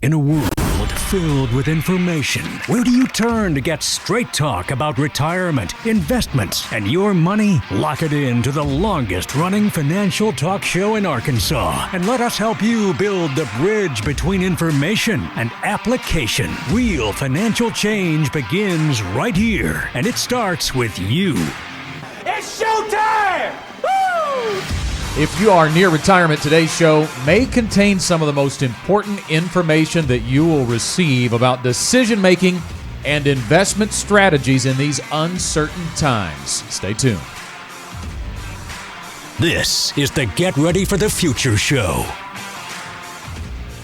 In a world filled with information, where do you turn to get straight talk about retirement, investments, and your money? Lock it in to the longest running financial talk show in Arkansas, and let us help you build the bridge between information and application. Real financial change begins right here, and it starts with you. It's showtime! Woo! If you are near retirement, today's show may contain some of the most important information that you will receive about decision-making and investment strategies in these uncertain times. Stay tuned. This is the Get Ready for the Future show.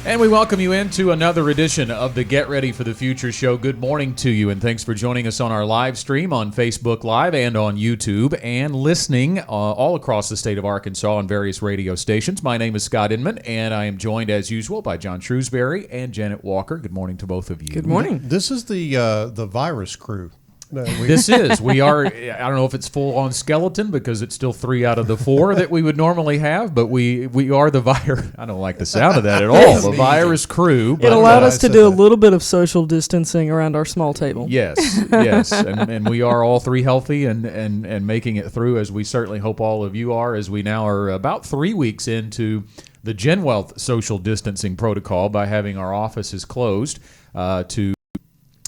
And we welcome you into another edition of the Get Ready for the Future show. Good morning to you, and thanks for joining us on our live stream on Facebook Live and on YouTube, and listening all across the state of Arkansas on various radio stations. My name is Scott Inman, and I am joined, as usual, by John Shrewsbury and Janet Walker. Good morning to both of you. Good morning. This is the virus crew. We are, I don't know if it's full on skeleton because it's still 3 out of the 4 that we would normally have, but we are the virus. I don't like the sound of that at all. The virus crew. It allowed us to do a little bit of social distancing around our small table. Yes. And we are all 3 healthy and making it through, as we certainly hope all of you are, as we now are about 3 weeks into the GenWealth social distancing protocol by having our offices closed to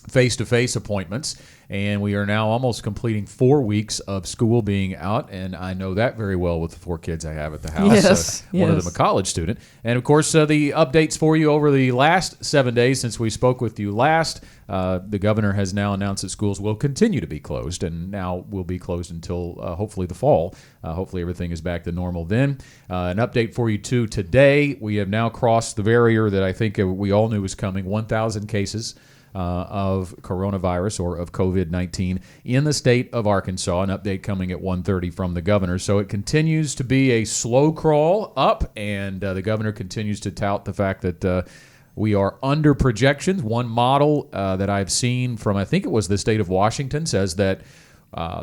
face-to-face appointments, and we are now almost completing 4 weeks of school being out, and I know that very well with the 4 kids I have at the house. Yes, One of them a college student. And of course, the updates for you over the last 7 days since we spoke with you last. The governor has now announced that schools will continue to be closed, and now will be closed until hopefully the fall. Hopefully everything is back to normal then. An update for you too today. We have now crossed the barrier that I think we all knew was coming, 1,000 cases of coronavirus or of COVID-19 in the state of Arkansas. An update coming at 1:30 from the governor. So it continues to be a slow crawl up, and the governor continues to tout the fact that we are under projections. One model that I've seen from, I think it was the state of Washington, says that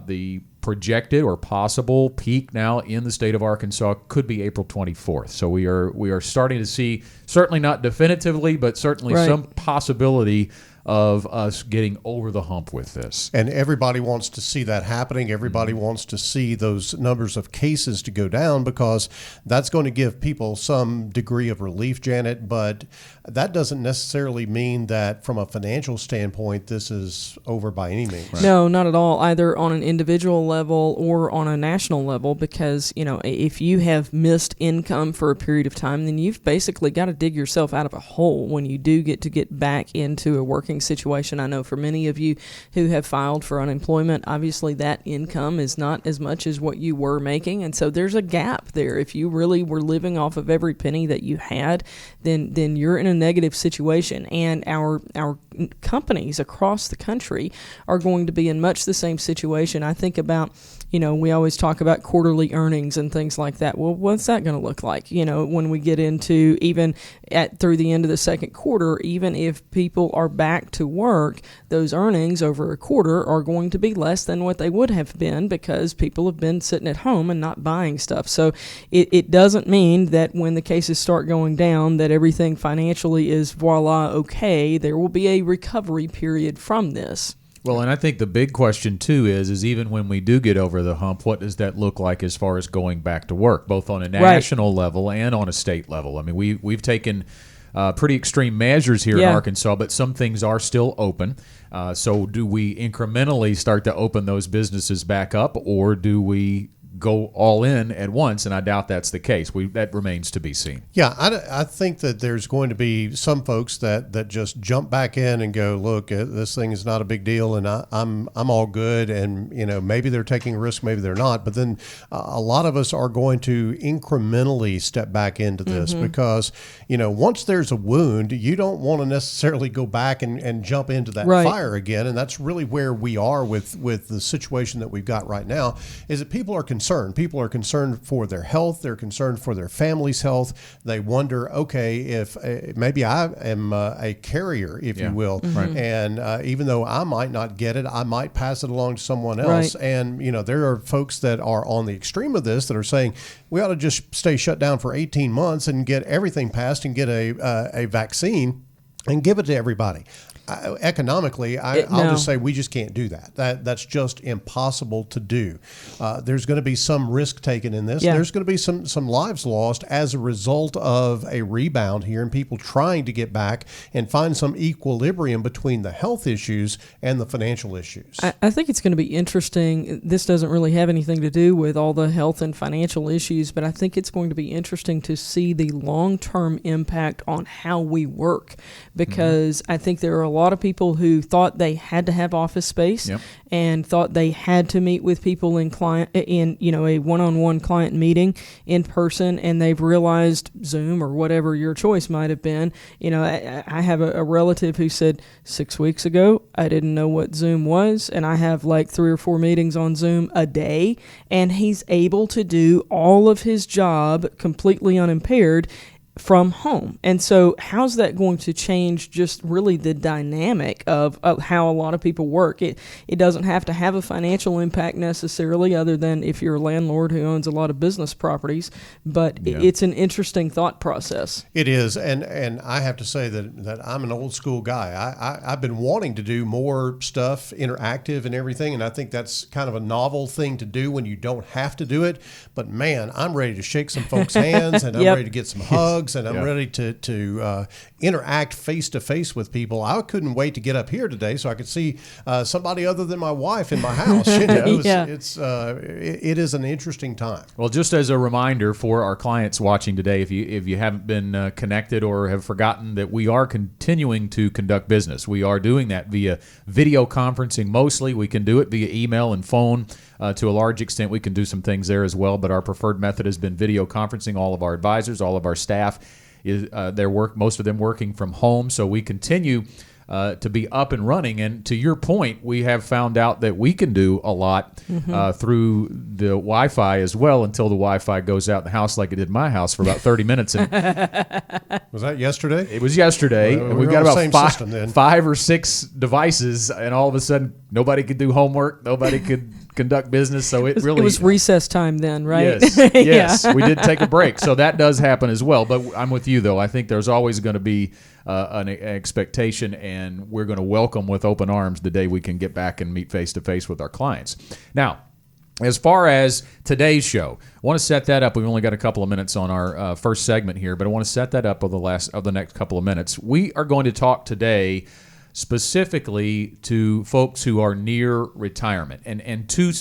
the projected or possible peak now in the state of Arkansas could be April 24th. So we are starting to see, certainly not definitively, but certainly some possibility of us getting over the hump with this. And everybody wants to see that happening. Everybody wants to see those numbers of cases to go down, because that's going to give people some degree of relief, Janet. But that doesn't necessarily mean that from a financial standpoint, this is over by any means. Right. No, not at all, either on an individual level or on a national level, because, if you have missed income for a period of time, then you've basically got to dig yourself out of a hole when you do get back into a working situation. I know for many of you who have filed for unemployment, obviously that income is not as much as what you were making, and so there's a gap there. If you really were living off of every penny that you had, then you're in a negative situation, and our companies across the country are going to be in much the same situation. I think about, we always talk about quarterly earnings and things like that. Well, what's that going to look like? When we get into even through the end of the second quarter, even if people are back to work, those earnings over a quarter are going to be less than what they would have been, because people have been sitting at home and not buying stuff. So it doesn't mean that when the cases start going down that everything financially is voila okay. There will be a recovery period from this. Well, and I think the big question, too, is even when we do get over the hump, what does that look like as far as going back to work, both on a national level and on a state level? I mean, we've taken pretty extreme measures here in Arkansas, but some things are still open. So do we incrementally start to open those businesses back up, or do we go all in at once? And I doubt that's the case. That remains to be seen. Yeah, I think that there's going to be some folks that just jump back in and go, look, this thing is not a big deal, and I'm all good. And maybe they're taking a risk, maybe they're not. But then a lot of us are going to incrementally step back into this, because once there's a wound, you don't want to necessarily go back and jump into that fire again. And that's really where we are with the situation that we've got right now, is that people are concerned. People are concerned for their health. They're concerned for their family's health. They wonder, okay, if maybe I am a carrier, if you will, and even though I might not get it, I might pass it along to someone else. And there are folks that are on the extreme of this that are saying we ought to just stay shut down for 18 months and get everything passed and get a vaccine. and give it to everybody. Economically, I'll just say we just can't do that. That's just impossible to do. There's going to be some risk taken in this. Yeah. There's going to be some lives lost as a result of a rebound here and people trying to get back and find some equilibrium between the health issues and the financial issues. I think it's going to be interesting. This doesn't really have anything to do with all the health and financial issues, but I think it's going to be interesting to see the long-term impact on how we work, because I think there are a lot of people who thought they had to have office space and thought they had to meet with people in a one-on-one client meeting in person, and they've realized Zoom or whatever your choice might have been. I have a relative who said 6 weeks ago I didn't know what Zoom was, and I have like 3 or 4 meetings on Zoom a day, and he's able to do all of his job completely unimpaired from home. And so how's that going to change just really the dynamic of how a lot of people work? It doesn't have to have a financial impact necessarily, other than if you're a landlord who owns a lot of business properties, but it's an interesting thought process. It is, and I have to say that I'm an old school guy. I've been wanting to do more stuff, interactive and everything, and I think that's kind of a novel thing to do when you don't have to do it. But man, I'm ready to shake some folks' hands, and I'm ready to get some hugs, and I'm ready to interact face to face with people. I couldn't wait to get up here today so I could see somebody other than my wife in my house. It is an interesting time. Well, just as a reminder for our clients watching today, if you haven't been connected or have forgotten that we are continuing to conduct business, we are doing that via video conferencing mostly. We can do it via email and phone. To a large extent, we can do some things there as well, but our preferred method has been video conferencing. All of our advisors, all of our staff, most of them working from home, so we continue to be up and running. And to your point, we have found out that we can do a lot through the Wi-Fi as well, until the Wi-Fi goes out in the house like it did in my house for about 30 minutes. And was that yesterday? It was yesterday. Well, and we've got about 5 or 6 devices, and all of a sudden, nobody could do homework. Nobody could conduct business. So it was recess time then, right? Yes, we did take a break. So that does happen as well. But I'm with you, though. I think there's always going to be an expectation, and we're going to welcome with open arms the day we can get back and meet face-to-face with our clients. Now, as far as today's show, I want to set that up. We've only got a couple of minutes on our first segment here, but I want to set that up of the next couple of minutes. We are going to talk today specifically to folks who are near retirement, and two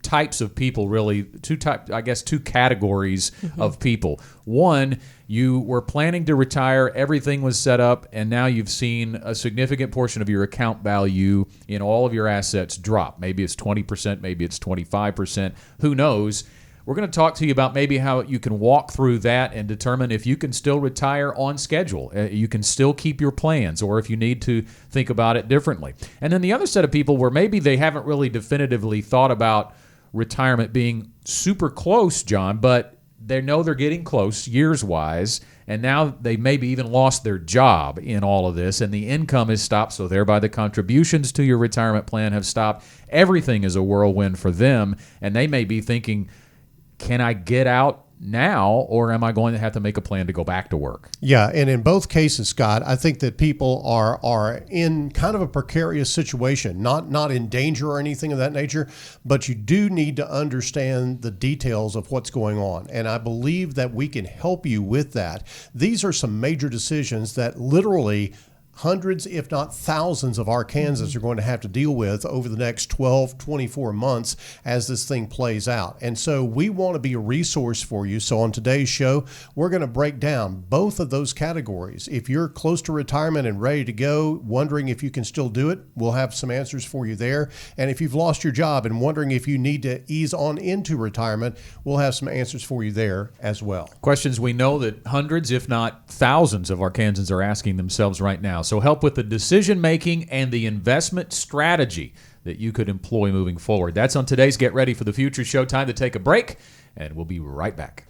types of people, really, two categories of people. One, you were planning to retire, everything was set up, and now you've seen a significant portion of your account value in all of your assets drop. Maybe it's 20%, maybe it's 25%, who knows? We're going to talk to you about maybe how you can walk through that and determine if you can still retire on schedule. You can still keep your plans, or if you need to think about it differently. And then the other set of people where maybe they haven't really definitively thought about retirement being super close, John, but they know they're getting close years-wise, and now they maybe even lost their job in all of this, and the income is stopped, so thereby the contributions to your retirement plan have stopped. Everything is a whirlwind for them, and they may be thinking, can I get out now, or am I going to have to make a plan to go back to work? Yeah, and in both cases, Scott, I think that people are in kind of a precarious situation, not in danger or anything of that nature, but you do need to understand the details of what's going on. And I believe that we can help you with that. These are some major decisions that literally hundreds, if not thousands, of Arkansans are going to have to deal with over the next 12, 24 months as this thing plays out. And so we want to be a resource for you. So on today's show, we're going to break down both of those categories. If you're close to retirement and ready to go, wondering if you can still do it, we'll have some answers for you there. And if you've lost your job and wondering if you need to ease on into retirement, we'll have some answers for you there as well. Questions we know that hundreds, if not thousands, of Arkansans are asking themselves right now. So help with the decision-making and the investment strategy that you could employ moving forward. That's on today's Get Ready for the Future show. Time to take a break, and we'll be right back.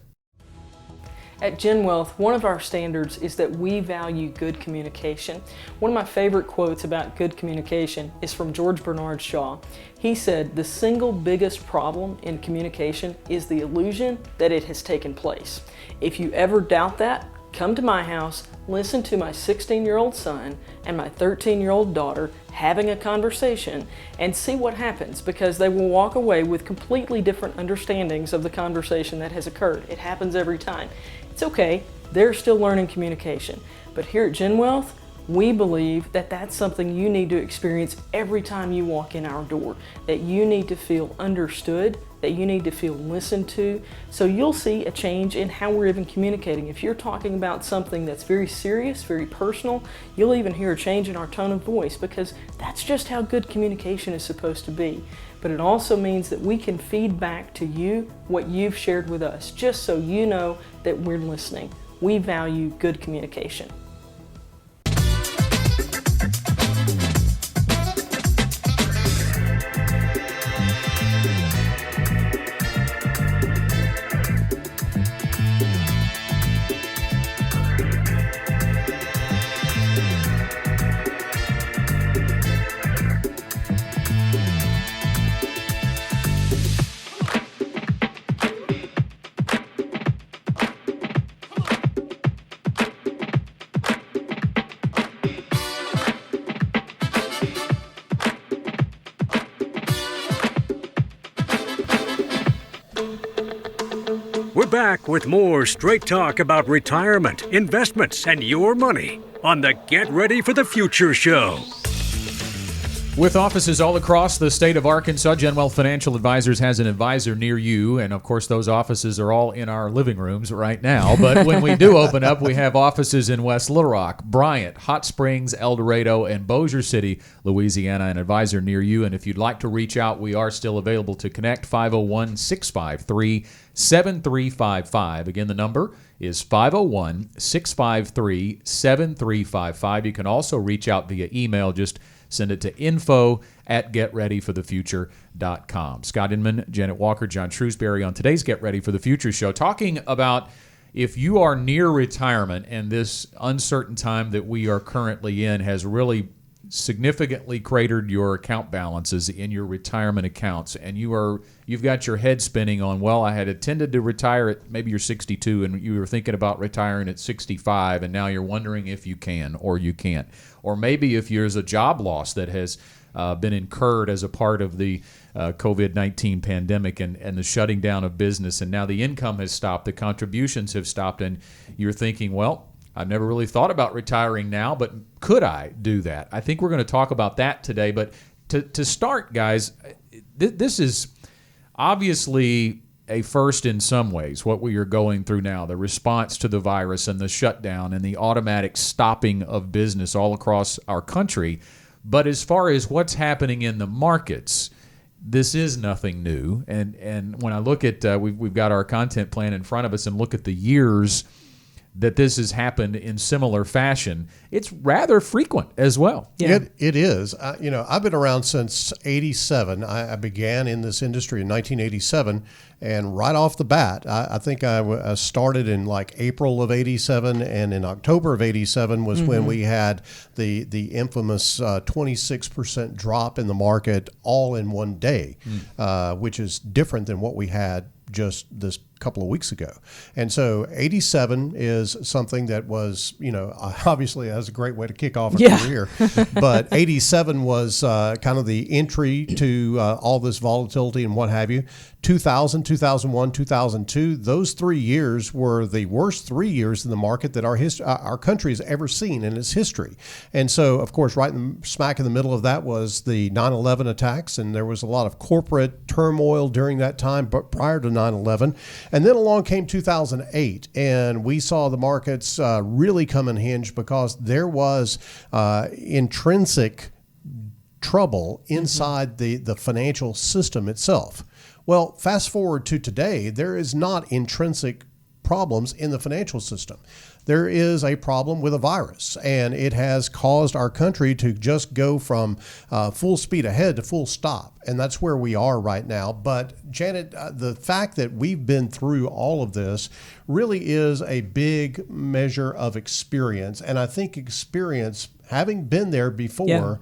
At Gen Wealth, one of our standards is that we value good communication. One of my favorite quotes about good communication is from George Bernard Shaw. He said, "The single biggest problem in communication is the illusion that it has taken place. If you ever doubt that, come to my house, listen to my 16-year-old son and my 13-year-old daughter having a conversation and see what happens, because they will walk away with completely different understandings of the conversation that has occurred. It happens every time. It's okay, they're still learning communication. But here at Gen Wealth, we believe that that's something you need to experience every time you walk in our door, that you need to feel understood, that you need to feel listened to. So you'll see a change in how we're even communicating. If you're talking about something that's very serious, very personal, you'll even hear a change in our tone of voice, because that's just how good communication is supposed to be. But it also means that we can feed back to you what you've shared with us, just so you know that we're listening. We value good communication. We're back with more straight talk about retirement, investments, and your money on the Get Ready for the Future show. With offices all across the state of Arkansas, Gen Wealth Financial Advisors has an advisor near you, and of course those offices are all in our living rooms right now. But when we do open up, we have offices in West Little Rock, Bryant, Hot Springs, El Dorado, and Bossier City, Louisiana, an advisor near you. And if you'd like to reach out, we are still available to connect, 501-653-7355. Again, the number is 501-653-7355. You can also reach out via email. Just send it to info@getreadyforthefuture.com. Scott Inman, Janet Walker, John Shrewsbury on today's Get Ready for the Future show, talking about if you are near retirement and this uncertain time that we are currently in has really significantly cratered your account balances in your retirement accounts, and you've got your head spinning on, well, I had intended to retire at, maybe you're 62 and you were thinking about retiring at 65, and now you're wondering if you can or you can't. Or maybe if there's a job loss that has been incurred as a part of the COVID-19 pandemic and the shutting down of business, and now the income has stopped, the contributions have stopped, and you're thinking, well, I've never really thought about retiring now, but could I do that? I think we're going to talk about that today. But to start, guys, this is obviously a first in some ways, what we are going through now, the response to the virus and the shutdown and the automatic stopping of business all across our country. But as far as what's happening in the markets, this is nothing new. And when I look at, we've got our content plan in front of us and look at the years that this has happened in similar fashion, it's rather frequent as well. Yeah. It is. I've been around since 87. I began in this industry in 1987, and right off the bat, I think I started in like April of 87, and in October of 87 was when we had the infamous 26% drop in the market all in one day, which is different than what we had just this couple of weeks ago. And so 87 is something that was, obviously that's a great way to kick off a career. But 87 was kind of the entry to all this volatility and what have you. 2000, 2001, 2002, those 3 years were the worst 3 years in the market that our country has ever seen in its history. And so, of course, right smack in the middle of that was the 9/11 attacks, and there was a lot of corporate turmoil during that time, but prior to 9/11. And then along came 2008, and we saw the markets really come unhinged because there was intrinsic trouble inside the financial system itself. Well, fast forward to today, there is not intrinsic problems in the financial system. There is a problem with a virus, and it has caused our country to just go from full speed ahead to full stop. And that's where we are right now. But Janet, the fact that we've been through all of this really is a big measure of experience. And I think experience having been there before,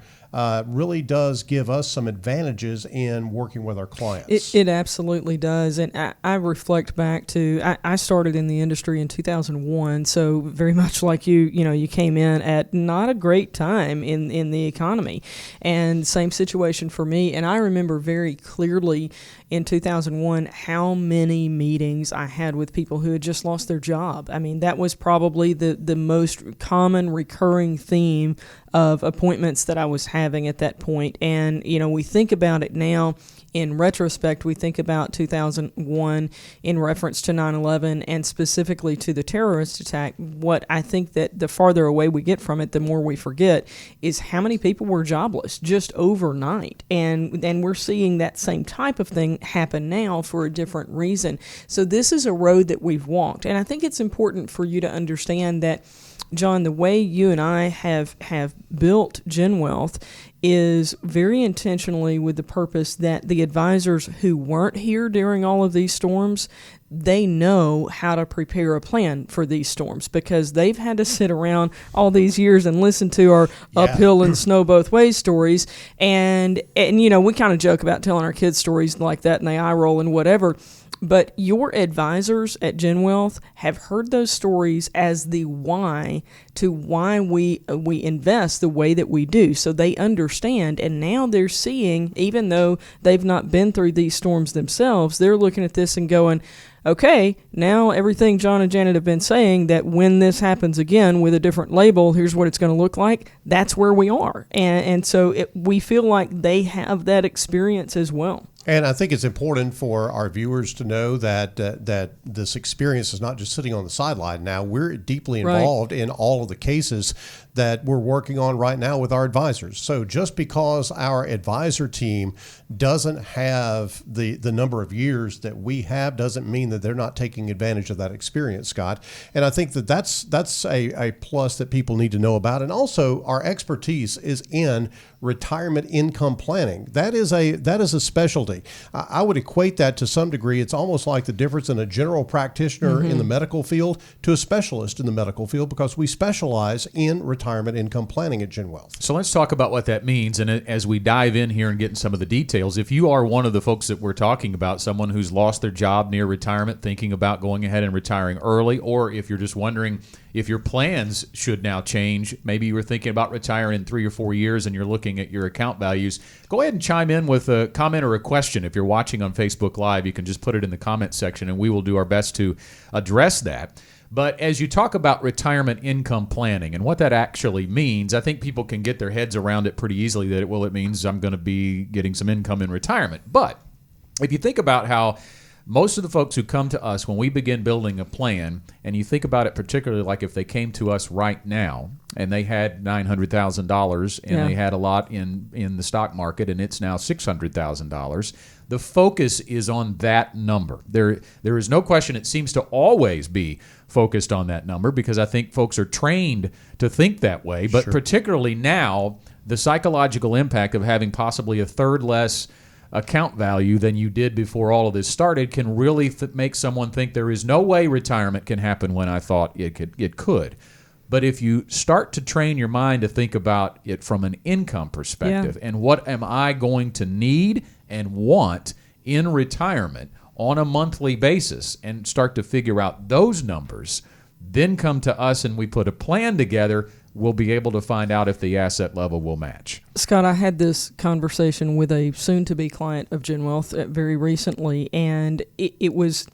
really does give us some advantages in working with our clients. It absolutely does. And I reflect back to, I started in the industry in 2001. So very much like you came in at not a great time in the economy, and same situation for me. And I remember very clearly in 2001 how many meetings I had with people who had just lost their job. I mean, that was probably the most common recurring theme of appointments that I was having at that point. And, we think about it now in retrospect. We think about 2001 in reference to 9/11 and specifically to the terrorist attack. What I think that the farther away we get from it, the more we forget is how many people were jobless just overnight. And we're seeing that same type of thing happen now for a different reason. So this is a road that we've walked. And I think it's important for you to understand that, John, the way you and I have built Gen Wealth is very intentionally with the purpose that the advisors who weren't here during all of these storms, they know how to prepare a plan for these storms because they've had to sit around all these years and listen to our uphill and snow both ways stories. And we kind of joke about telling our kids stories like that and they eye roll and whatever. But your advisors at Gen Wealth have heard those stories as the why to why we invest the way that we do. So they understand, and now they're seeing, even though they've not been through these storms themselves, they're looking at this and going, okay, now everything John and Janet have been saying that when this happens again with a different label, here's what it's going to look like. That's where we are. And so we feel like they have that experience as well. And I think it's important for our viewers to know that that this experience is not just sitting on the sideline. Now, we're deeply involved in all of the cases that we're working on right now with our advisors. So just because our advisor team doesn't have the number of years that we have doesn't mean that they're not taking advantage of that experience, Scott. And I think that that's a plus that people need to know about. And also, our expertise is in retirement income planning. That is a specialty. I would equate that to some degree. It's almost like the difference in a general practitioner in the medical field to a specialist in the medical field, because we specialize in retirement income planning at Gen Wealth. So let's talk about what that means. And as we dive in here and get in some of the details, if you are one of the folks that we're talking about, someone who's lost their job near retirement, thinking about going ahead and retiring early, or if you're just wondering if your plans should now change, maybe you were thinking about retiring in 3 or 4 years and you're looking at your account values, go ahead and chime in with a comment or a question. If you're watching on Facebook Live, you can just put it in the comment section and we will do our best to address that. But as you talk about retirement income planning and what that actually means, I think people can get their heads around it pretty easily that, it means I'm going to be getting some income in retirement. But if you think about how most of the folks who come to us when we begin building a plan, and you think about it particularly like if they came to us right now and they had $900,000 and they had a lot in the stock market and it's now $600,000, the focus is on that number. There is no question it seems to always be focused on that number because I think folks are trained to think that way. But particularly now, the psychological impact of having possibly a third less account value than you did before all of this started can really make someone think there is no way retirement can happen when I thought it could. But if you start to train your mind to think about it from an income perspective and what am I going to need and want in retirement on a monthly basis and start to figure out those numbers, then come to us and we put a plan together, we'll be able to find out if the asset level will match. Scott, I had this conversation with a soon-to-be client of Gen Wealth very recently, and it was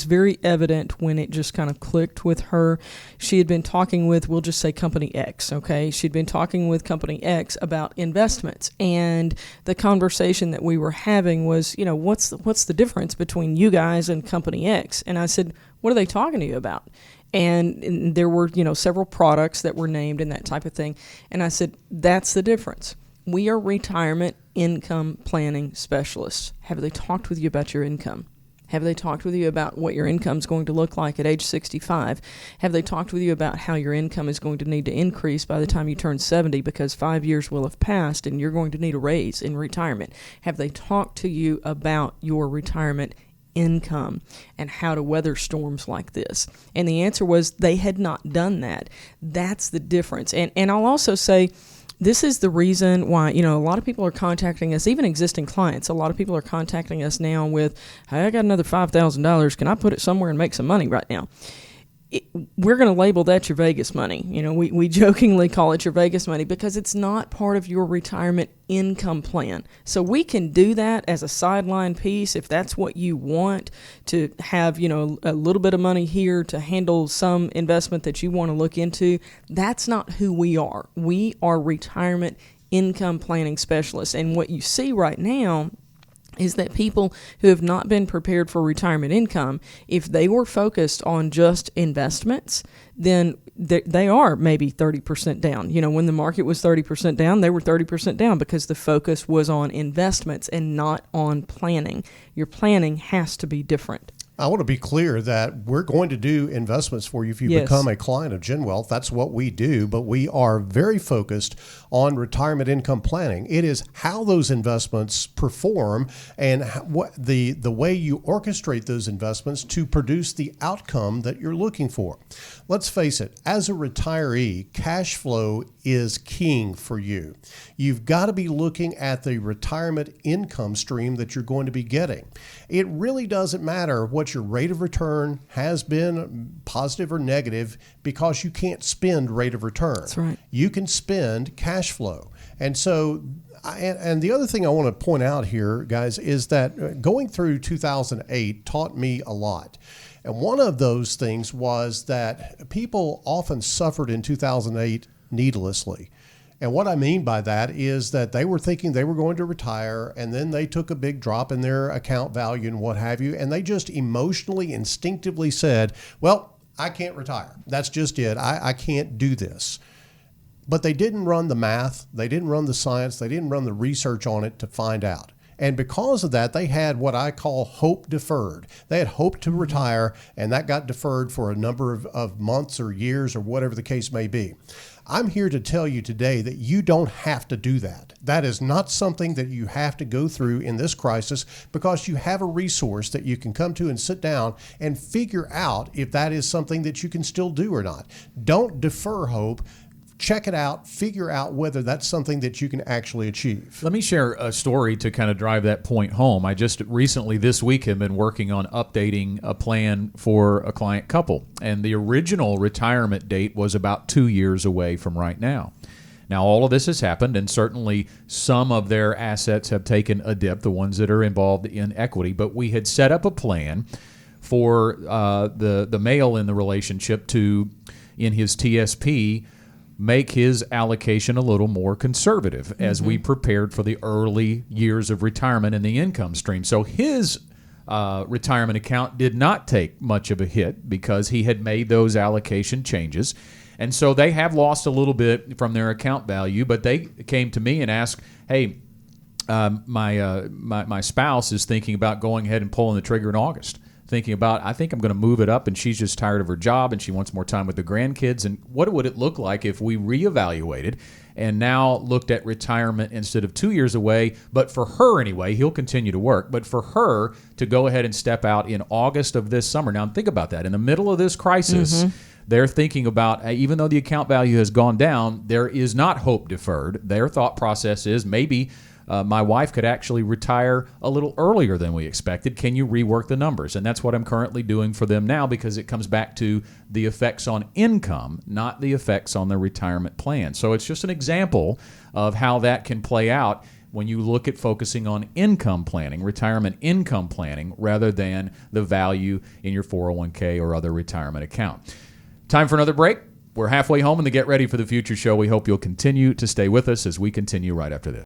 very evident when it just kind of clicked with her. She had been talking with, we'll just say Company X, okay? She'd been talking with Company X about investments, and the conversation that we were having was, what's the difference between you guys and Company X? And I said, what are they talking to you about? And there were, several products that were named and that type of thing. And I said, that's the difference. We are retirement income planning specialists. Have they talked with you about your income? Have they talked with you about what your income is going to look like at age 65? Have they talked with you about how your income is going to need to increase by the time you turn 70 because 5 years will have passed and you're going to need a raise in retirement? Have they talked to you about your retirement income and how to weather storms like this? And the answer was they had not done that. That's the difference. And I'll also say, this is the reason why, a lot of people are contacting us, even existing clients. A lot of people are contacting us now with, hey, I got another $5,000. Can I put it somewhere and make some money right now? We're going to label that your Vegas money. We jokingly call it your Vegas money because it's not part of your retirement income plan. So we can do that as a sideline piece if that's what you want to have, a little bit of money here to handle some investment that you want to look into. That's not who we are. We are retirement income planning specialists. And what you see right now is that people who have not been prepared for retirement income, if they were focused on just investments, then they are maybe 30% down. When the market was 30% down, they were 30% down because the focus was on investments and not on planning. Your planning has to be different. I want to be clear that we're going to do investments for you if you become a client of Gen Wealth. That's what we do, but we are very focused on retirement income planning. It is how those investments perform and what the way you orchestrate those investments to produce the outcome that you're looking for. Let's face it, as a retiree, cash flow is king for you. You've got to be looking at the retirement income stream that you're going to be getting. It really doesn't matter what your rate of return has been, positive or negative, because you can't spend rate of return. That's right. You can spend cash flow. And so, and the other thing I want to point out here, guys, is that going through 2008 taught me a lot. And one of those things was that people often suffered in 2008 needlessly. And what I mean by that is that they were thinking they were going to retire, and then they took a big drop in their account value and what have you, and they just emotionally, instinctively said, well, I can't retire. That's just it. I can't do this. But they didn't run the math. They didn't run the science. They didn't run the research on it to find out. And because of that, they had what I call hope deferred. They had hoped to retire, and that got deferred for a number of months or years or whatever the case may be. I'm here to tell you today that you don't have to do that. That is not something that you have to go through in this crisis, because you have a resource that you can come to and sit down and figure out if that is something that you can still do or not. Don't defer hope. Check it out, figure out whether that's something that you can actually achieve. Let me share a story to kind of drive that point home. I just recently this week have been working on updating a plan for a client couple, and the original retirement date was about 2 years away from right now. Now, all of this has happened, and certainly some of their assets have taken a dip, the ones that are involved in equity, but we had set up a plan for the male in the relationship to, in his TSP, make his allocation a little more conservative as we prepared for the early years of retirement and the income stream. So his retirement account did not take much of a hit because he had made those allocation changes. And so they have lost a little bit from their account value, but they came to me and asked, hey, my spouse is thinking about going ahead and pulling the trigger in August. Thinking about, I think I'm going to move it up, and she's just tired of her job and she wants more time with the grandkids. And what would it look like if we reevaluated and now looked at retirement instead of 2 years away? But for her anyway, he'll continue to work, but for her to go ahead and step out in August of this summer. Now think about that. In the middle of this crisis, they're thinking about, even though the account value has gone down, there is not hope deferred. Their thought process is maybe my wife could actually retire a little earlier than we expected. Can you rework the numbers? And that's what I'm currently doing for them now, because it comes back to the effects on income, not the effects on their retirement plan. So it's just an example of how that can play out when you look at focusing on income planning, retirement income planning, rather than the value in your 401k or other retirement account. Time for another break. We're halfway home in the Get Ready for the Future show. We hope you'll continue to stay with us as we continue right after this.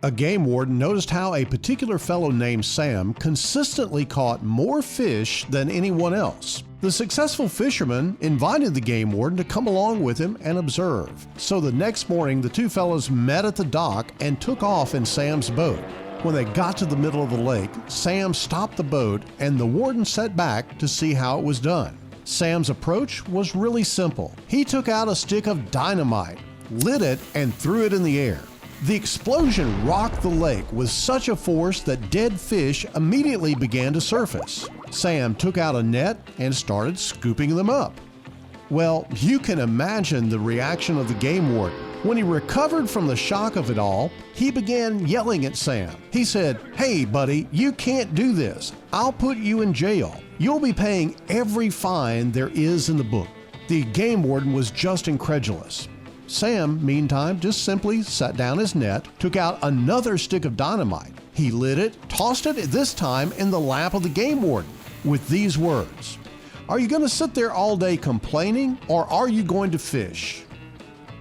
A game warden noticed how a particular fellow named Sam consistently caught more fish than anyone else. The successful fisherman invited the game warden to come along with him and observe. So the next morning, the two fellows met at the dock and took off in Sam's boat. When they got to the middle of the lake, Sam stopped the boat and the warden sat back to see how it was done. Sam's approach was really simple. He took out a stick of dynamite, lit it, and threw it in the air. The explosion rocked the lake with such a force that dead fish immediately began to surface. Sam took out a net and started scooping them up. Well, you can imagine the reaction of the game warden. When he recovered from the shock of it all, he began yelling at Sam. He said, "Hey, buddy, you can't do this. I'll put you in jail. You'll be paying every fine there is in the book." The game warden was just incredulous. Sam, meantime, just simply set down his net, took out another stick of dynamite. He lit it, tossed it this time in the lap of the game warden with these words, "Are you going to sit there all day complaining, or are you going to fish?"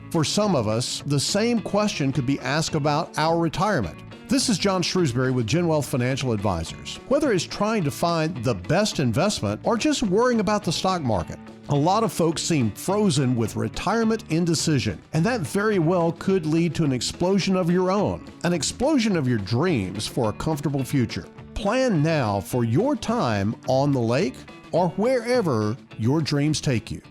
For some of us, the same question could be asked about our retirement. This is John Shrewsbury with GenWealth Financial Advisors. Whether it's trying to find the best investment or just worrying about the stock market, a lot of folks seem frozen with retirement indecision, and that very well could lead to an explosion of your own, an explosion of your dreams for a comfortable future. Plan now for your time on the lake or wherever your dreams take you.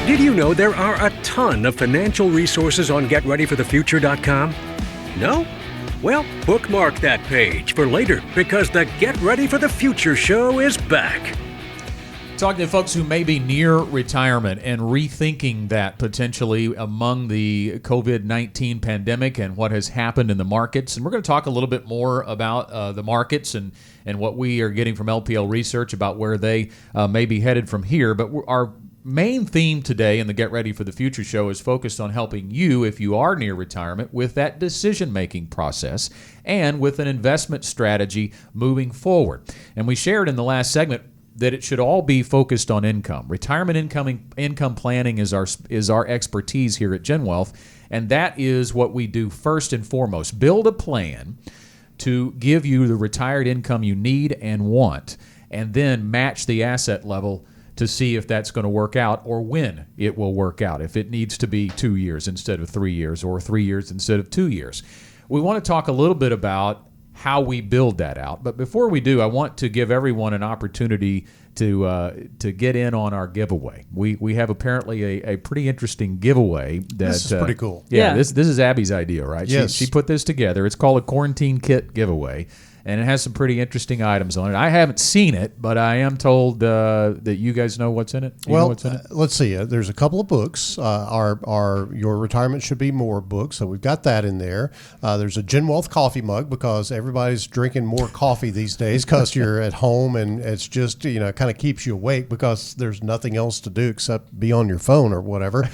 Did you know there are a ton of financial resources on GetReadyForTheFuture.com? No? Well, bookmark that page for later because the Get Ready for the Future show is back. Talking to folks who may be near retirement and rethinking that potentially among the COVID-19 pandemic and what has happened in the markets. And we're going to talk a little bit more about the markets and what we are getting from LPL Research about where they may be headed from here. But our main theme today in the Get Ready for the Future show is focused on helping you, if you are near retirement, with that decision-making process and with an investment strategy moving forward. And we shared in the last segment that it should all be focused on income. Retirement income planning is our expertise here at GenWealth, and that is what we do first and foremost. Build a plan to give you the retired income you need and want, and then match the asset level to see if that's going to work out or when it will work out, if it needs to be 2 years instead of 3 years or 3 years instead of 2 years. We want to talk a little bit about how we build that out. But before we do, I want to give everyone an opportunity to get in on our giveaway. We have apparently a pretty interesting giveaway. This is pretty cool. Yeah. This is Abby's idea, right? Yes. She put this together. It's called a quarantine kit giveaway, and it has some pretty interesting items on it. I haven't seen it, but I am told that you guys know what's in it. You know what's in it? Let's see. There's a couple of books. Our Your Retirement Should Be More books, so we've got that in there. There's a GenWealth coffee mug because everybody's drinking more coffee these days because you're at home and it's just, kind of keeps you awake because there's nothing else to do except be on your phone or whatever.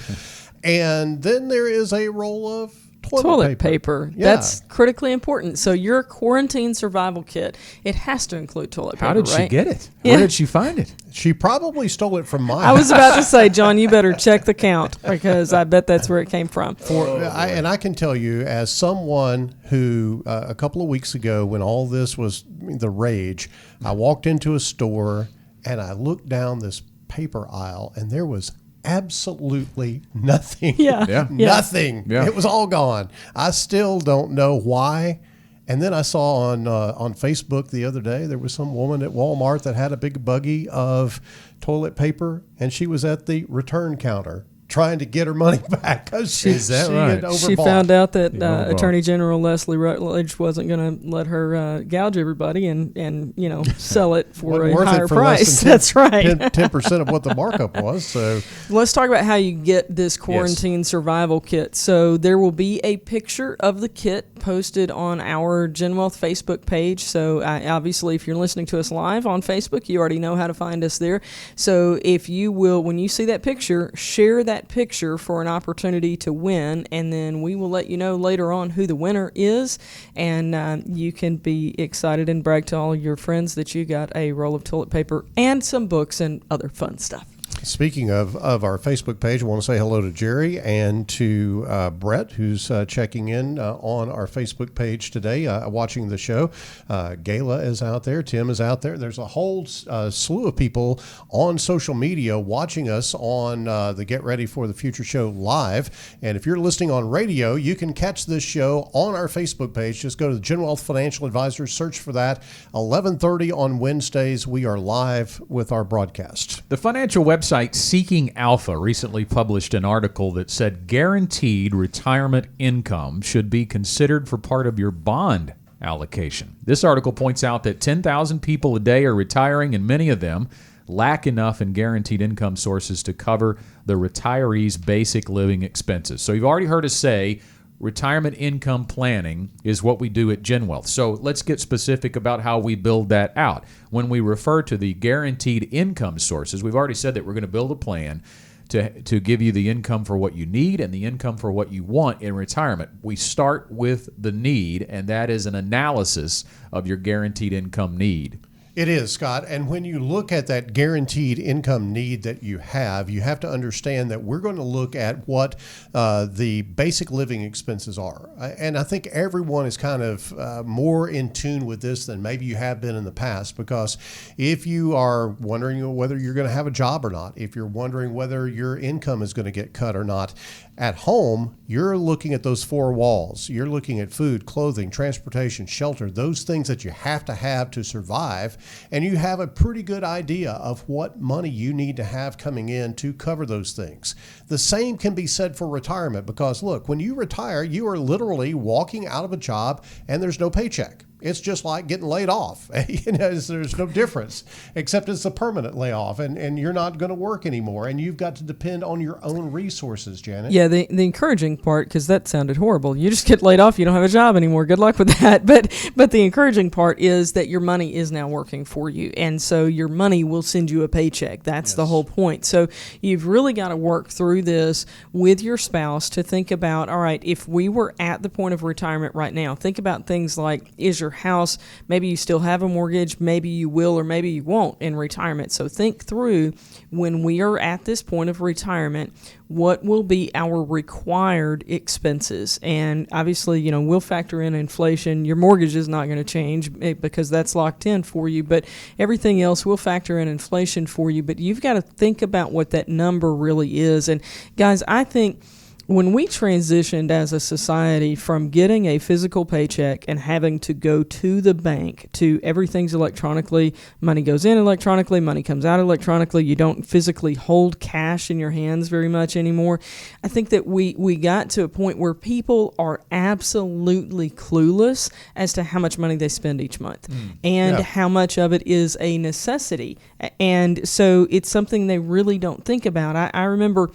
And then there is a roll of toilet paper. Yeah. That's critically important. So your quarantine survival kit, it has to include toilet paper, How did right? she get it? Yeah. Where did she find it? She probably stole it from mine. I was about to say, John, you better check the count because I bet that's where it came from. And I can tell you, as someone who a couple of weeks ago, when all this was the rage, I walked into a store and I looked down this paper aisle and there was absolutely nothing. Yeah. Nothing. Yeah. It was all gone. I still don't know why. And then I saw on Facebook the other day, there was some woman at Walmart that had a big buggy of toilet paper, and she was at the return counter trying to get her money back because she had overbought. She found out that Attorney General Leslie Rutledge wasn't going to let her gouge everybody and sell it for a higher price. That's right. 10% of what the markup was. So let's talk about how you get this quarantine survival kit. So there will be a picture of the kit posted on our GenWealth Facebook page. So obviously, if you're listening to us live on Facebook, you already know how to find us there. So if you will, when you see that picture, share that picture for an opportunity to win, and then we will let you know later on who the winner is, and you can be excited and brag to all your friends that you got a roll of toilet paper and some books and other fun stuff. Speaking of our Facebook page, I want to say hello to Jerry and to Brett, who's checking in on our Facebook page today, watching the show. Gayla is out there. Tim is out there. There's a whole slew of people on social media watching us on the Get Ready for the Future show live. And if you're listening on radio, you can catch this show on our Facebook page. Just go to the GenWealth Financial Advisors, search for that. 11:30 on Wednesdays, we are live with our broadcast. The financial website Seeking Alpha recently published an article that said guaranteed retirement income should be considered for part of your bond allocation. This article points out that 10,000 people a day are retiring, and many of them lack enough in guaranteed income sources to cover the retiree's basic living expenses. So you've already heard us say retirement income planning is what we do at GenWealth. So let's get specific about how we build that out. When we refer to the guaranteed income sources, we've already said that we're going to build a plan to give you the income for what you need and the income for what you want in retirement. We start with the need, and that is an analysis of your guaranteed income need. It is, Scott. And when you look at that guaranteed income need that you have to understand that we're going to look at what the basic living expenses are. And I think everyone is kind of more in tune with this than maybe you have been in the past, because if you are wondering whether you're going to have a job or not, if you're wondering whether your income is going to get cut or not, at home, you're looking at those four walls. You're looking at food, clothing, transportation, shelter, those things that you have to survive. And you have a pretty good idea of what money you need to have coming in to cover those things. The same can be said for retirement, because look, when you retire, you are literally walking out of a job and there's no paycheck. It's just like getting laid off. There's no difference, except it's a permanent layoff, and you're not going to work anymore, and you've got to depend on your own resources, Janet. Yeah, the encouraging part, because that sounded horrible. You just get laid off, you don't have a job anymore. Good luck with that. But the encouraging part is that your money is now working for you, and so your money will send you a paycheck. That's the whole point. So you've really got to work through this with your spouse to think about, all right, if we were at the point of retirement right now, think about things like, is your house, maybe you still have a mortgage, maybe you will or maybe you won't in retirement. So think through, when we are at this point of retirement, what will be our required expenses? And obviously, we'll factor in inflation. Your mortgage is not going to change because that's locked in for you, but everything else will factor in inflation for you. But you've got to think about what that number really is. And guys, I think when we transitioned as a society from getting a physical paycheck and having to go to the bank to everything's electronically, money goes in electronically, money comes out electronically, you don't physically hold cash in your hands very much anymore, I think that we got to a point where people are absolutely clueless as to how much money they spend each month and how much of it is a necessity. And so it's something they really don't think about. I remember,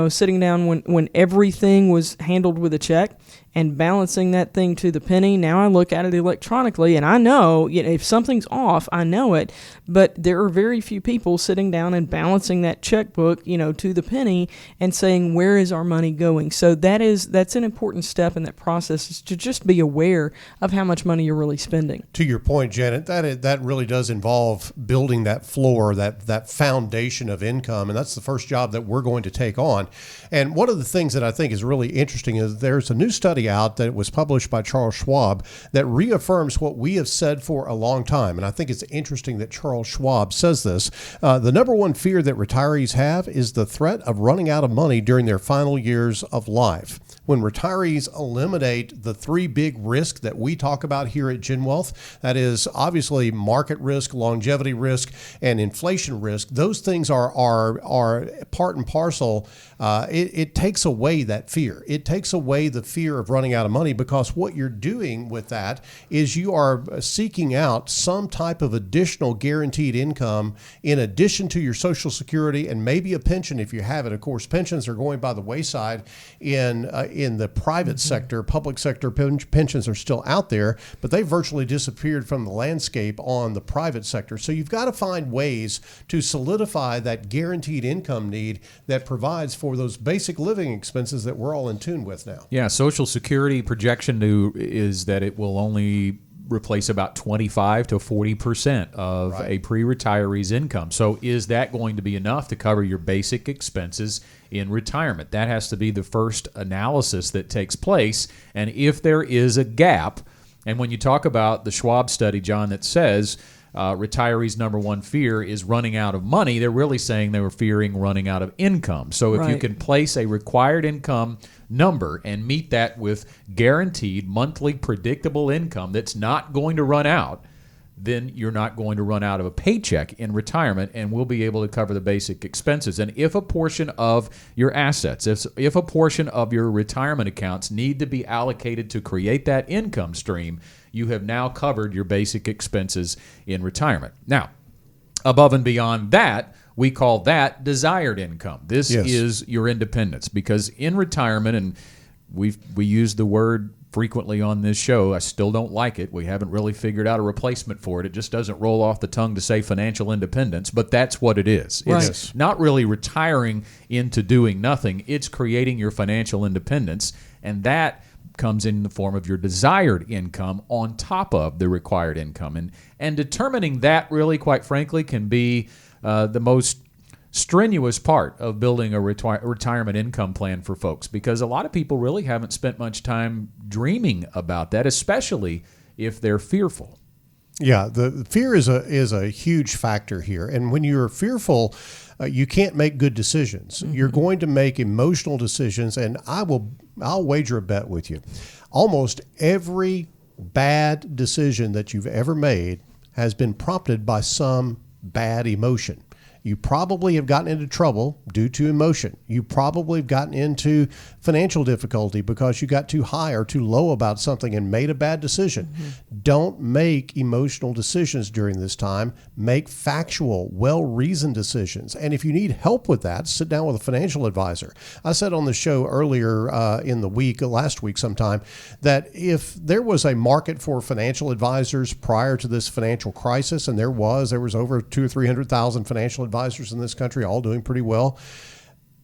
sitting down when everything was handled with a check and balancing that thing to the penny. Now I look at it electronically, and I know, if something's off, I know it. But there are very few people sitting down and balancing that checkbook, to the penny and saying, where is our money going? So that's an important step in that process, is to just be aware of how much money you're really spending. To your point, Janet, that really does involve building that floor, that foundation of income, and that's the first job that we're going to take on. And one of the things that I think is really interesting is there's a new study study out that was published by Charles Schwab that reaffirms what we have said for a long time. And I think it's interesting that Charles Schwab says this. The number one fear that retirees have is the threat of running out of money during their final years of life. When retirees eliminate the three big risks that we talk about here at Gen Wealth, that is obviously market risk, longevity risk, and inflation risk, those things are part and parcel. It takes away that fear. It takes away the fear of running out of money, because what you're doing with that is you are seeking out some type of additional guaranteed income in addition to your Social Security and maybe a pension if you have it. Of course, pensions are going by the wayside in the private sector. Public sector pensions are still out there, but they virtually disappeared from the landscape on the private sector. So you've got to find ways to solidify that guaranteed income need that provides for those basic living expenses that we're all in tune with now. Yeah, Social Security projection is that it will only replace about 25 to 40% of a pre-retiree's income. So is that going to be enough to cover your basic expenses in retirement? That has to be the first analysis that takes place. And if there is a gap, and when you talk about the Schwab study, John, that says retirees' number one fear is running out of money, they're really saying they were fearing running out of income. So if you can place a required income number and meet that with guaranteed monthly predictable income that's not going to run out, then you're not going to run out of a paycheck in retirement, and we'll be able to cover the basic expenses. And if a portion of your assets, if a portion of your retirement accounts need to be allocated to create that income stream, you have now covered your basic expenses in retirement. Now, above and beyond that, we call that desired income. This is your independence, because in retirement, and we use the word frequently on this show, I still don't like it. We haven't really figured out a replacement for it. It just doesn't roll off the tongue to say financial independence, but that's what it is. It's not really retiring into doing nothing. It's creating your financial independence, and that comes in the form of your desired income on top of the required income. And determining that, really, quite frankly, can be the most strenuous part of building a retirement income plan for folks, because a lot of people really haven't spent much time dreaming about that, especially if they're fearful. Yeah, the fear is a huge factor here. And when you're fearful, you can't make good decisions. Mm-hmm. You're going to make emotional decisions, and I'll wager a bet with you. Almost every bad decision that you've ever made has been prompted by some bad emotion. You probably have gotten into trouble due to emotion. You probably have gotten into financial difficulty because you got too high or too low about something and made a bad decision. Mm-hmm. Don't make emotional decisions during this time. Make factual, well-reasoned decisions. And if you need help with that, sit down with a financial advisor. I said on the show earlier in the week, last week sometime, that if there was a market for financial advisors prior to this financial crisis, and there was over 200,000 or 300,000 financial advisors in this country, all doing pretty well.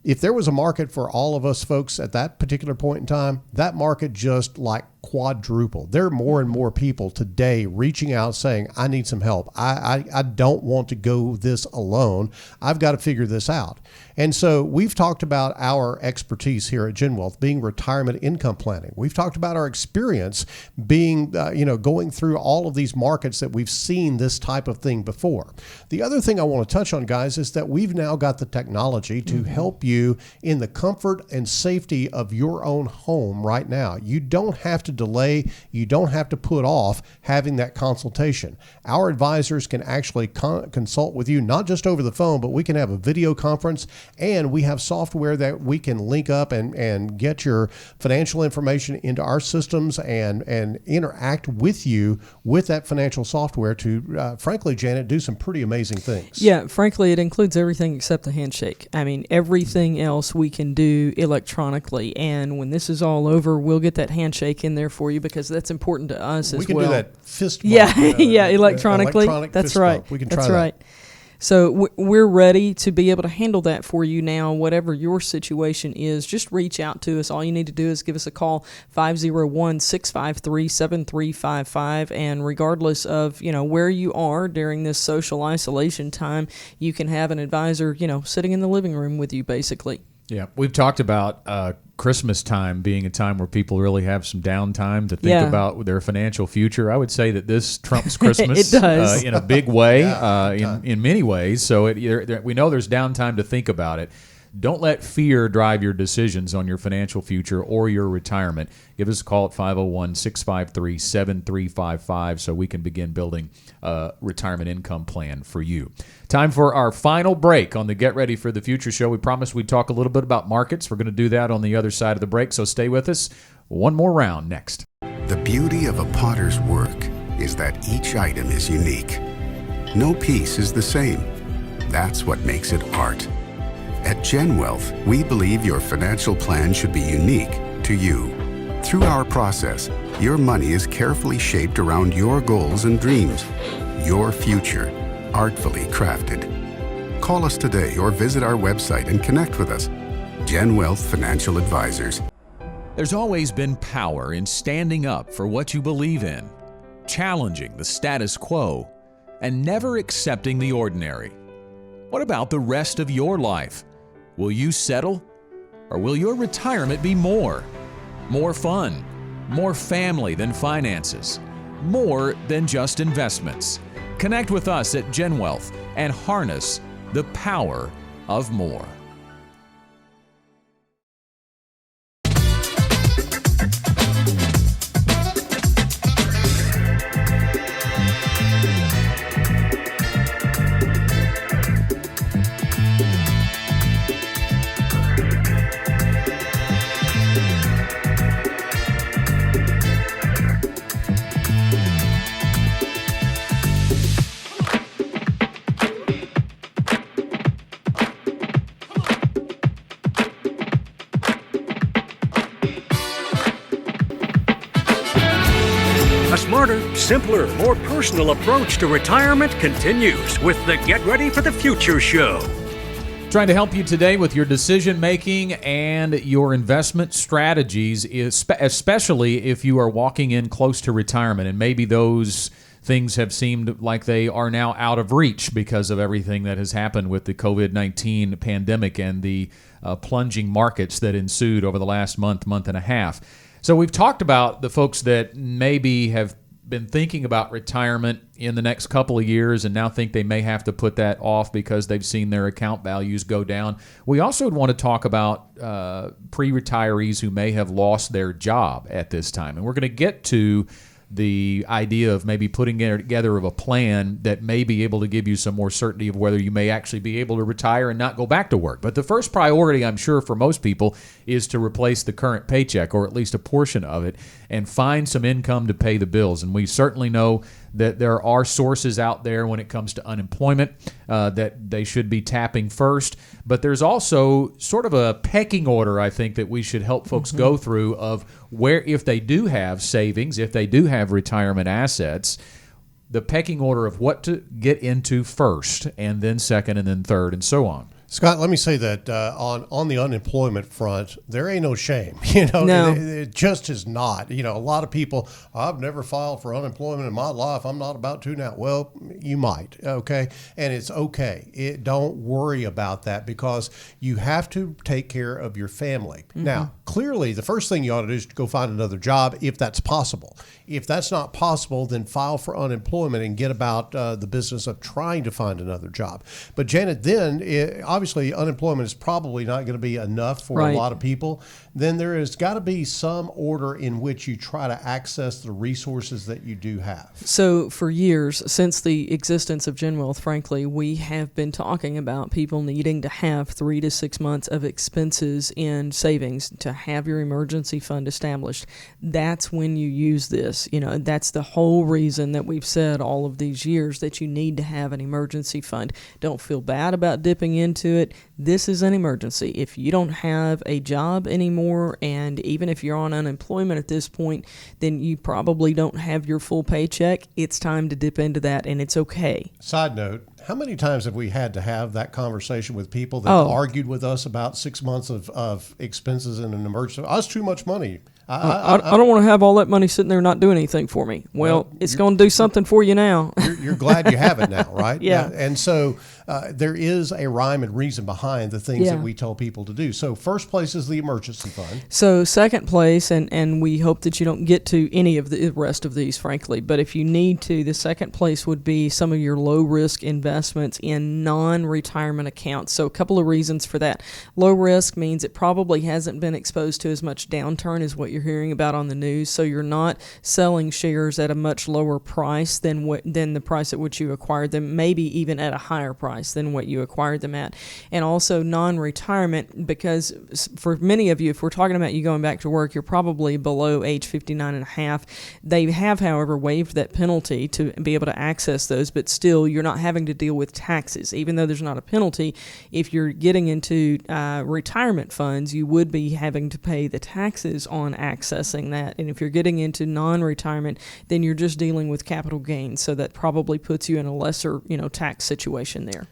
If there was a market for all of us folks at that particular point in time, that market just like quadrupled. There are more and more people today reaching out saying, I need some help. I don't want to go this alone. I've got to figure this out. And so we've talked about our expertise here at Gen Wealth being retirement income planning. We've talked about our experience being, going through all of these markets that we've seen this type of thing before. The other thing I want to touch on, guys, is that we've now got the technology to help you in the comfort and safety of your own home right now. You don't have to delay. You don't have to put off having that consultation. Our advisors can actually consult with you, not just over the phone, but we can have a video conference, and we have software that we can link up and get your financial information into our systems and interact with you with that financial software to, frankly, Janet, do some pretty amazing things. Yeah, frankly, it includes everything except the handshake. I mean, everything else we can do electronically, and when this is all over, we'll get that handshake in there for you, because that's important to us as well. We can do that fist bump. Yeah, electronically. That's right. Bump. We can try that's that. Right. So we're ready to be able to handle that for you now, whatever your situation is. Just reach out to us. All you need to do is give us a call, 501-653-7355. And regardless of, where you are during this social isolation time, you can have an advisor, sitting in the living room with you, basically. Yeah, we've talked about Christmas time being a time where people really have some downtime to think about their financial future. I would say that this trumps Christmas It does. in a big way, in many ways. So we know there's downtime to think about it. Don't let fear drive your decisions on your financial future or your retirement. Give us a call at 501-653-7355 so we can begin building a retirement income plan for you. Time for our final break on the Get Ready for the Future show. We promised we'd talk a little bit about markets. We're going to do that on the other side of the break, so stay with us. One more round next. The beauty of a potter's work is that each item is unique. No piece is the same. That's what makes it art. At Gen Wealth, we believe your financial plan should be unique to you. Through our process, your money is carefully shaped around your goals and dreams. Your future, artfully crafted. Call us today or visit our website and connect with us. Gen Wealth Financial Advisors. There's always been power in standing up for what you believe in, challenging the status quo, and never accepting the ordinary. What about the rest of your life? Will you settle? Or will your retirement be more? More fun, more family than finances, more than just investments. Connect with us at Gen Wealth and harness the power of more. A smarter, simpler, more personal approach to retirement continues with the Get Ready for the Future show. Trying to help you today with your decision making and your investment strategies, especially if you are walking in close to retirement and maybe those things have seemed like they are now out of reach because of everything that has happened with the COVID-19 pandemic and the plunging markets that ensued over the last month and a half. So we've talked about the folks that maybe have been thinking about retirement in the next couple of years and now think they may have to put that off because they've seen their account values go down. We also want to talk about pre-retirees who may have lost their job at this time. And we're going to get to the idea of maybe putting together of a plan that may be able to give you some more certainty of whether you may actually be able to retire and not go back to work. But the first priority, I'm sure, for most people is to replace the current paycheck, or at least a portion of it, and find some income to pay the bills. And we certainly know that there are sources out there when it comes to unemployment that they should be tapping first. But there's also sort of a pecking order, I think, that we should help folks go through of where, if they do have savings, if they do have retirement assets, the pecking order of what to get into first, and then second, and then third, and so on. Scott, let me say that on the unemployment front, there ain't no shame. No. It just is not. A lot of people, I've never filed for unemployment in my life. I'm not about to now. Well, you might, okay? And it's okay. Don't worry about that because you have to take care of your family. Mm-hmm. Now, clearly, the first thing you ought to do is to go find another job if that's possible. If that's not possible, then file for unemployment and get about the business of trying to find another job. But Janet, then obviously unemployment is probably not going to be enough for a lot of people. Then there has got to be some order in which you try to access the resources that you do have. So for years, since the existence of Gen Wealth, frankly, we have been talking about people needing to have 3 to 6 months of expenses in savings to have your emergency fund established. That's when you use this. That's the whole reason that we've said all of these years that you need to have an emergency fund. Don't feel bad about dipping into it. This is an emergency. If you don't have a job anymore, and even if you're on unemployment at this point, then you probably don't have your full paycheck. It's time to dip into that, and it's okay. Side note, how many times have we had to have that conversation with people that argued with us about 6 months of expenses in an emergency? That's too much money. I don't want to have all that money sitting there not doing anything for me. Well, it's going to do something for you now. You're glad you have it now, right? Yeah. And so there is a rhyme and reason behind the things that we tell people to do. So first place is the emergency fund. So second place, and we hope that you don't get to any of the rest of these, frankly, but if you need to, the second place would be some of your low-risk investments in non-retirement accounts. So a couple of reasons for that. Low risk means it probably hasn't been exposed to as much downturn as what you're hearing about on the news, so you're not selling shares at a much lower price than the price at which you acquired them, maybe even at a higher price than what you acquired them at. And also non-retirement, because for many of you, if we're talking about you going back to work, you're probably below age 59 and a half. They have, however, waived that penalty to be able to access those, but still you're not having to deal with taxes. Even though there's not a penalty, if you're getting into retirement funds, you would be having to pay the taxes on accessing that. And if you're getting into non-retirement, then you're just dealing with capital gains. So that probably puts you in a lesser, tax situation there.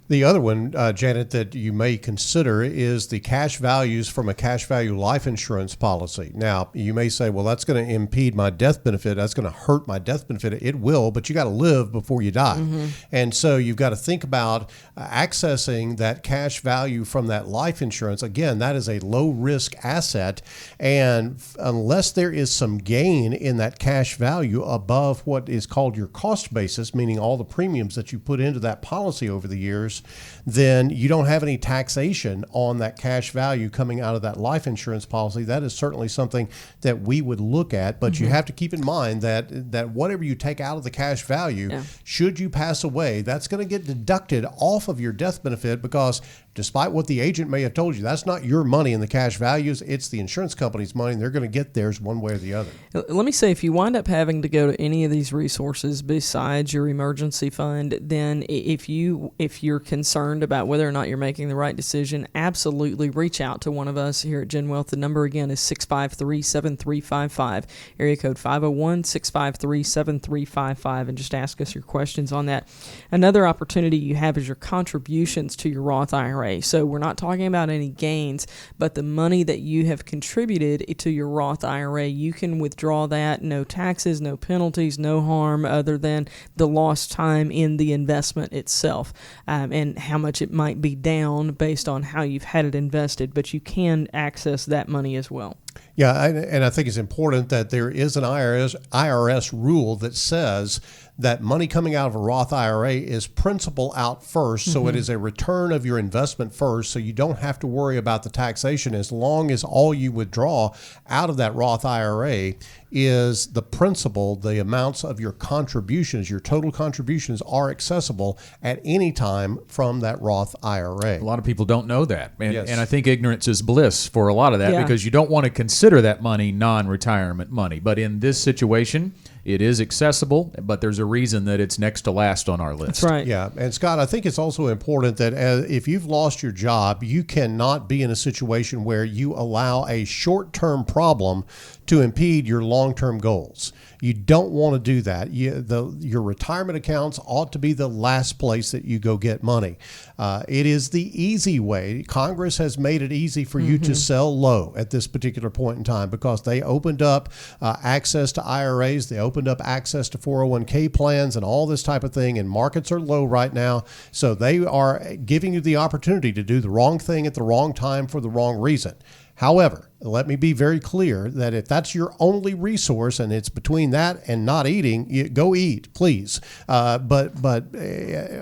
The other one, Janet, that you may consider is the cash values from a cash value life insurance policy. Now, you may say, well, that's going to impede my death benefit. That's going to hurt my death benefit. It will, but you got to live before you die. Mm-hmm. And so you've got to think about accessing that cash value from that life insurance. Again, that is a low risk asset. And unless there is some gain in that cash value above what is called your cost basis, meaning all the premiums that you put into that policy over the years, then you don't have any taxation on that cash value coming out of that life insurance policy. That is certainly something that we would look at, but you have to keep in mind that whatever you take out of the cash value, should you pass away, that's going to get deducted off of your death benefit, because despite what the agent may have told you, that's not your money in the cash values. It's the insurance company's money, and they're going to get theirs one way or the other. Let me say, if you wind up having to go to any of these resources besides your emergency fund, then if you're concerned about whether or not you're making the right decision, absolutely reach out to one of us here at Gen Wealth. The number again is 653-7355, area code 501-653-7355, and just ask us your questions on that. Another opportunity you have is your contributions to your Roth IRA. So we're not talking about any gains, but the money that you have contributed to your Roth IRA, you can withdraw that, no taxes, no penalties, no harm other than the lost time in the investment itself, and how much it might be down based on how you've had it invested, but you can access that money as well. Yeah, and I think it's important that there is an IRS rule that says that money coming out of a Roth IRA is principal out first, so it is a return of your investment first, so you don't have to worry about the taxation as long as all you withdraw out of that Roth IRA is the principal. The amounts of your contributions, your total contributions, are accessible at any time from that Roth IRA. A lot of people don't know that, and, Yes. and I think ignorance is bliss for a lot of that, because you don't want to consider that money non-retirement money. But in this situation, it is accessible, but there's a reason that it's next to last on our list. That's right. Yeah, and Scott, I think it's also important that if you've lost your job, you cannot be in a situation where you allow a short-term problem to impede your long-term goals. You don't want to do that. Your retirement accounts ought to be the last place that you go get money. It is the easy way. Congress has made it easy for you to sell low at this particular point in time, because they opened up access to IRAs, they opened up access to 401k plans and all this type of thing, and markets are low right now. So they are giving you the opportunity to do the wrong thing at the wrong time for the wrong reason. However, let me be very clear that if that's your only resource and it's between that and not eating, go eat, please. But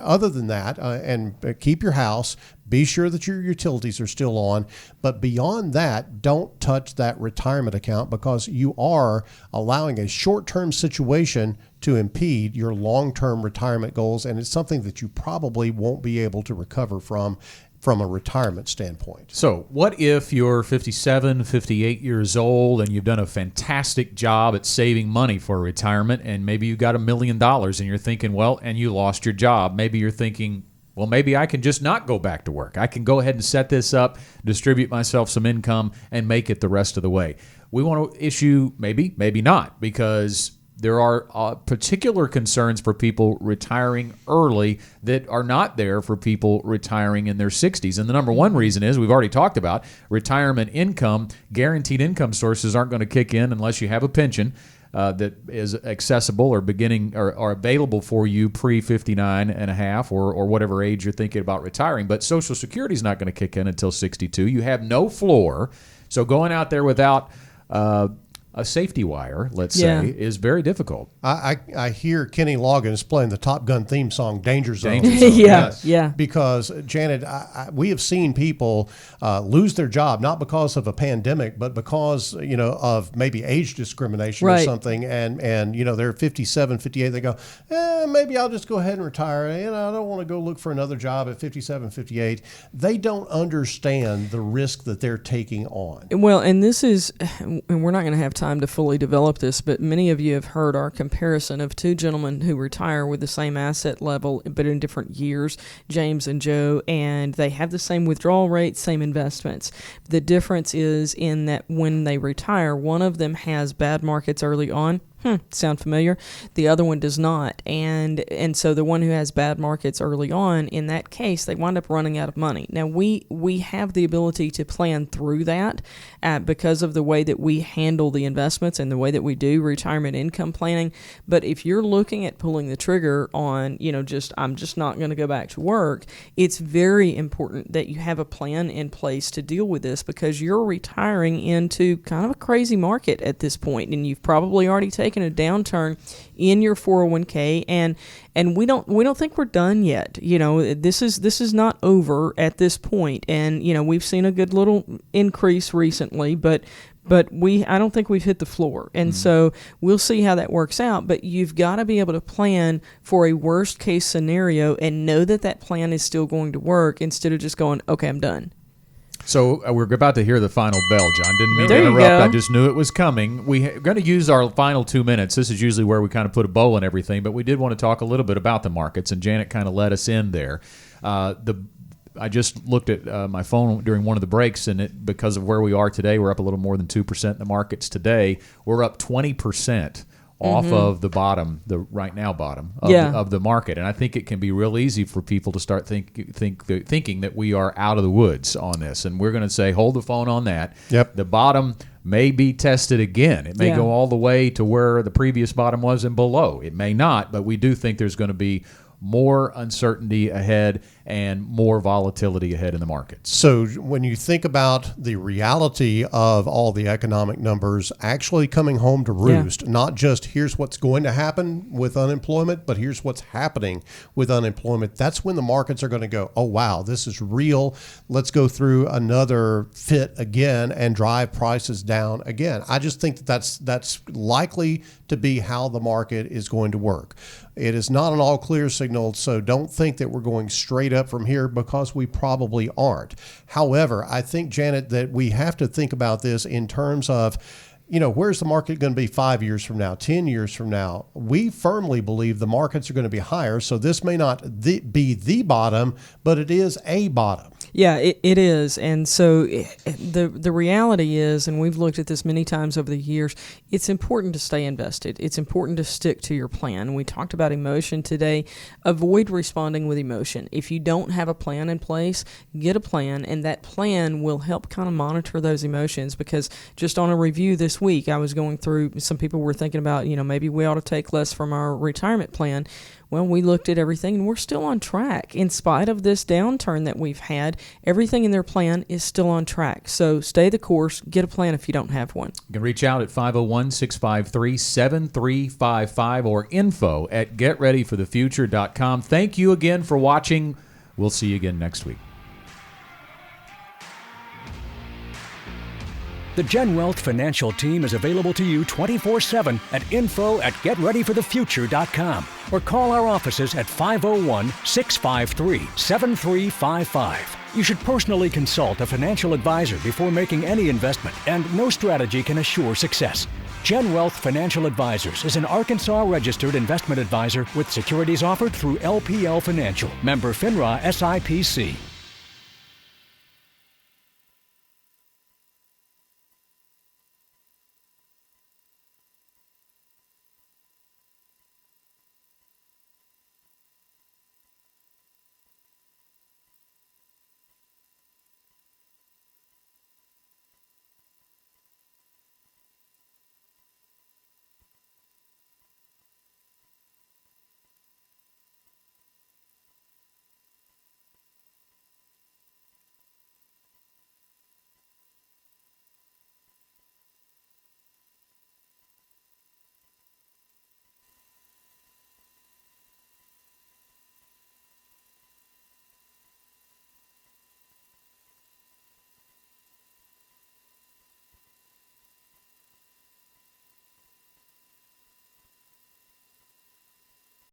other than that, and keep your house, be sure that your utilities are still on. But beyond that, don't touch that retirement account, because you are allowing a short-term situation to impede your long-term retirement goals, and it's something that you probably won't be able to recover from a retirement standpoint. So what if you're 57, 58 years old and you've done a fantastic job at saving money for retirement, and maybe you got $1 million and you're thinking, well, and you lost your job. Maybe you're thinking, well, maybe I can just not go back to work. I can go ahead and set this up, distribute myself some income, and make it the rest of the way. We want to issue maybe not, because there are particular concerns for people retiring early that are not there for people retiring in their 60s. And the number one reason is, we've already talked about, retirement income, guaranteed income sources aren't going to kick in unless you have a pension that is accessible or beginning or available for you pre-59 and a half or whatever age you're thinking about retiring. But Social Security is not going to kick in until 62. You have no floor. So going out there without a safety wire, let's say, is very difficult. I hear Kenny Loggins playing the Top Gun theme song, Danger Zone. Danger Zone. Yeah. Because, Janet, we have seen people lose their job, not because of a pandemic, but because, of maybe age discrimination or something. And they're 57, 58. They go, maybe I'll just go ahead and retire. I don't want to go look for another job at 57, 58. They don't understand the risk that they're taking on. Well, and this is, and we're not going to have time to fully develop this, but many of you have heard our comparison of two gentlemen who retire with the same asset level but in different years, James and Joe, and they have the same withdrawal rate, same investments. The difference is in that when they retire, one of them has bad markets early on. Sound familiar? The other one does not. And so the one who has bad markets early on, in that case, they wind up running out of money. Now, we have the ability to plan through that because of the way that we handle the investments and the way that we do retirement income planning. But if you're looking at pulling the trigger on, I'm just not going to go back to work, it's very important that you have a plan in place to deal with this, because you're retiring into kind of a crazy market at this point, and you've probably already taken a downturn in your 401k, and we don't think we're done yet. This is not over at this point, and we've seen a good little increase recently, but I don't think we've hit the floor, and so we'll see how that works out. But you've got to be able to plan for a worst case scenario and know that plan is still going to work, instead of just going, okay, I'm done. So we're about to hear the final bell, John. Didn't mean There to you interrupt. go. I just knew it was coming. We're going to use our final 2 minutes. This is usually where we kind of put a bow on everything, but we did want to talk a little bit about the markets, and Janet kind of led us in there. I just looked at my phone during one of the breaks, and because of where we are today, we're up a little more than 2% in the markets today. We're up 20% off of the bottom, the right now bottom of the market. And I think it can be real easy for people to start thinking that we are out of the woods on this. And we're going to say, hold the phone on that. Yep. The bottom may be tested again. It may go all the way to where the previous bottom was and below. It may not, but we do think there's going to be more uncertainty ahead and more volatility ahead in the markets. So when you think about the reality of all the economic numbers actually coming home to roost, not just here's what's going to happen with unemployment, but here's what's happening with unemployment, that's when the markets are going to go, oh, wow, this is real. Let's go through another fit again and drive prices down again. I just think that's likely to be how the market is going to work. It is not an all clear signal, so don't think that we're going straight up from here, because we probably aren't. However, I think, Janet, that we have to think about this in terms of, where's the market going to be 5 years from now, 10 years from now? We firmly believe the markets are going to be higher, so this may not be the bottom, but it is a bottom. Yeah, it is. And so the reality is, and we've looked at this many times over the years, it's important to stay invested. It's important to stick to your plan. We talked about emotion today. Avoid responding with emotion. If you don't have a plan in place, get a plan, and that plan will help kind of monitor those emotions. Because just on a review this week, I was going through, some people were thinking about, maybe we ought to take less from our retirement plan. Well, we looked at everything, and we're still on track. In spite of this downturn that we've had, everything in their plan is still on track. So stay the course. Get a plan if you don't have one. You can reach out at 501-653-7355 or info@getreadyforthefuture.com. Thank you again for watching. We'll see you again next week. The Gen Wealth Financial Team is available to you 24/7 at info@getreadyforthefuture.com or call our offices at 501-653-7355. You should personally consult a financial advisor before making any investment, and no strategy can assure success. Gen Wealth Financial Advisors is an Arkansas-registered investment advisor with securities offered through LPL Financial, member FINRA SIPC.